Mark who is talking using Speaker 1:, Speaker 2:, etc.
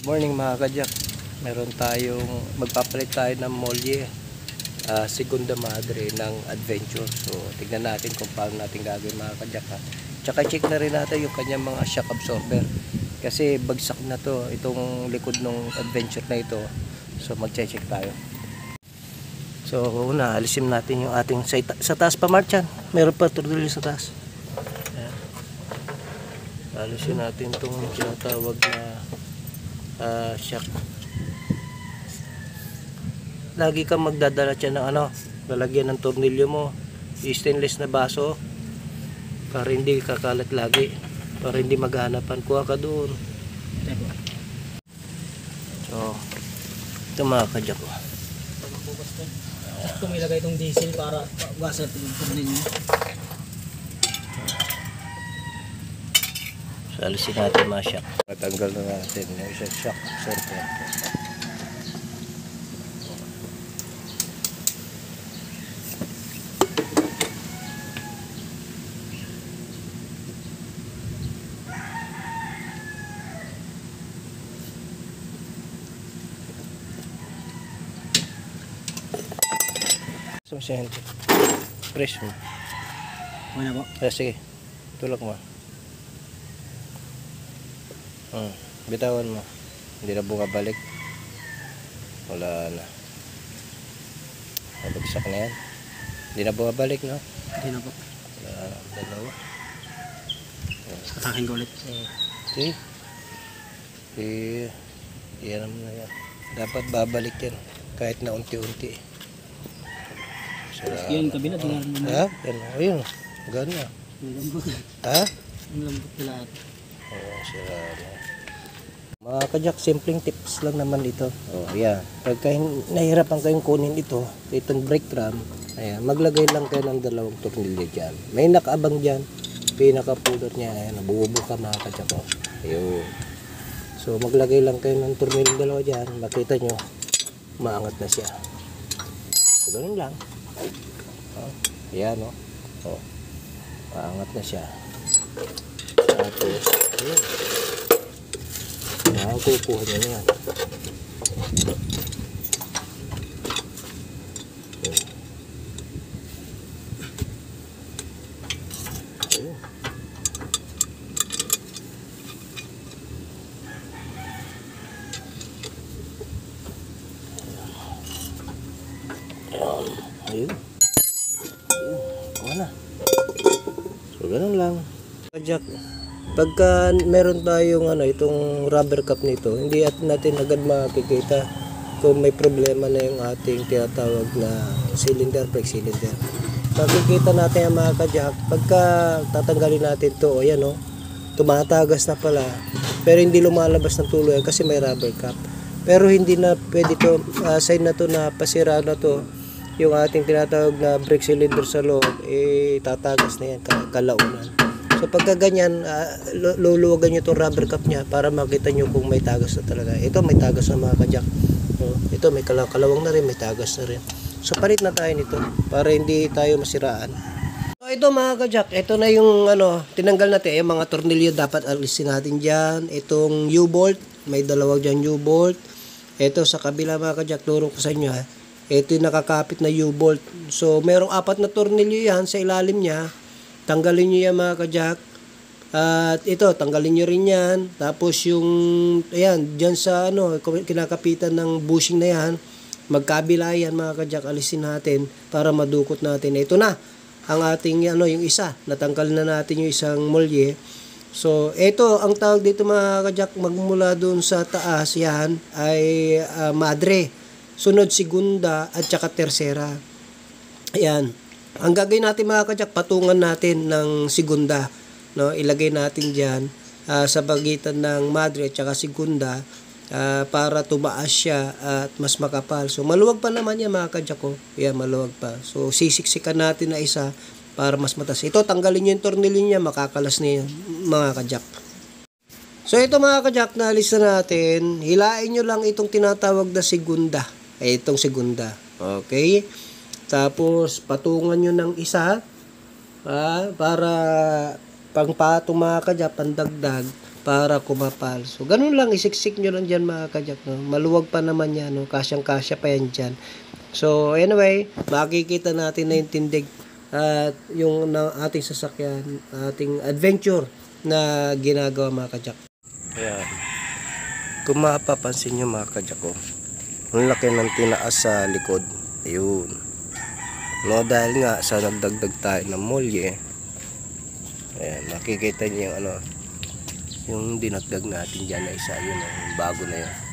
Speaker 1: Morning mga kadyak. Meron tayong magpapalit tayo ng molye, segunda madre ng Adventure. So tignan natin kung paano natin gagawin mga kadyak ha. Tsaka check na rin natin yung kanyang mga shock absorber, kasi bagsak na to itong likod ng Adventure na ito. So magche-check tayo. So una, alisin natin yung ating sa taas pa Marchan. Meron pa tornilyo sa taas. Ayan. Alisin natin itong tinatawag na shock. Lagi kang magdadala siya ng lalagyan ng tornilyo mo, stainless na baso, para hindi kakalat lagi, para hindi maghanapan. Kuha ka doon. So ito mga kadyak ko.
Speaker 2: Kung ilagay itong diesel para gasat yung tornilyo.
Speaker 1: So alisin natin mga shock. Patanggal na natin yung isang shock absorber. So siyempre press mo.
Speaker 2: Ano po?
Speaker 1: Sige, tulak mo. Bitawan mo. Hindi na bumabalik. Wala na. Nabagsak na yan. Hindi na bumabalik, no?
Speaker 2: Hindi na po.
Speaker 1: Wala na. Dalawa.
Speaker 2: Atakin ko ulit.
Speaker 1: See? Yan naman na yan. Dapat babalik yan. Kahit na unti-unti.
Speaker 2: Yun, kabila.
Speaker 1: Ha? Yan. Ayun. Gano'n. Ha?
Speaker 2: Ang lambot nila at.
Speaker 1: Oo, sira na. Mga kadyak, simpleng tips lang naman ito. Ayan. Pagka nahihirapan kayong kunin itong brake drum, ayan, maglagay lang kayo ng dalawang tornilyo dyan. May nakaabang dyan, pinaka-pulot niya, ayan, nabubuka mga kadyak. Ayun. So, maglagay lang kayo ng tornilyo dalawa dyan, makita nyo, maangat na siya. So, ganun lang. Ayan, maangat na siya. Tapos, ayun. Kukuha niya na yan. Ayun. Ayun. Wala. So, ganun lang. Jack. Pagka meron tayong itong rubber cap nito, hindi natin agad makikita kung may problema na yung ating tinatawag na cylinder, brake cylinder. Makikita natin ang mga kadyak pagka tatanggalin natin to, ayan tumatagas na pala, pero hindi lumalabas ng tuloy kasi may rubber cap. Pero hindi na pwede to, sign na to na pasira na to yung ating tinatawag na brake cylinder sa loob, tatagas na yan, kalaunan. So pagka ganyan, luluwagan nyo itong rubber cap nya para makita nyo kung may tagas na talaga. Ito may tagas na mga kadyak. Ito may kalawang na rin, may tagas na rin. So palit na tayo nito para hindi tayo masiraan. So ito mga kadyak, ito na yung tinanggal natin. Yung mga tornilyo dapat alisin natin dyan. Itong U-bolt, may dalawa dyan U-bolt. Ito sa kabila mga kadyak, turo ko sa inyo ha. Ito yung nakakapit na U-bolt. So merong 4 na tornilyo yan sa ilalim nya. Tanggalin nyo yan mga kadyak. At ito, tanggalin nyo rin yan. Tapos yung, ayan, dyan sa kinakapitan ng bushing na yan, magkabila yan mga kadyak, alisin natin para madukot natin. Ito na, ang ating, yung isa. Natanggal na natin yung isang molye. So, ito, ang tawag dito mga kadyak, magmula doon sa taas, yan, ay madre. Sunod, segunda, at saka tersera. Ayan. Ang gagawin natin mga kadyak, patungan natin ng segunda, ilagay natin diyan sa pagitan ng madre at saka segunda para tumaas siya at mas makapal. So maluwag pa naman yan mga kadyak ko. Yan, maluwag pa. So sisiksikan natin na isa para mas mataas. Ito, tanggalin niyo yung tornilyo niya, makakalas na yan mga kadyak. So ito mga kadyak, naalis na natin. Hilain nyo lang itong tinatawag na segunda. Itong segunda. Okay? Tapos, patungan nyo ng isa para pang patong mga kadyak, pandagdag, para kumapal. So, ganun lang, isiksik nyo lang dyan mga kajak. No? Maluwag pa naman yan, no? Kasyang-kasya pa yan dyan. So, anyway, makikita natin na yung tindig at yung ating sasakyan, ating adventure na ginagawa mga kajak. Ayan. Kung mapapansin nyo mga kajak ko, ang laki ng tinaas sa likod. Ayun. No, dahil nga sa nagdagdag tayo ng molye, ayan, makikita nyo yung yung dinagdag natin dyan na isa, yun, yung bago na yun.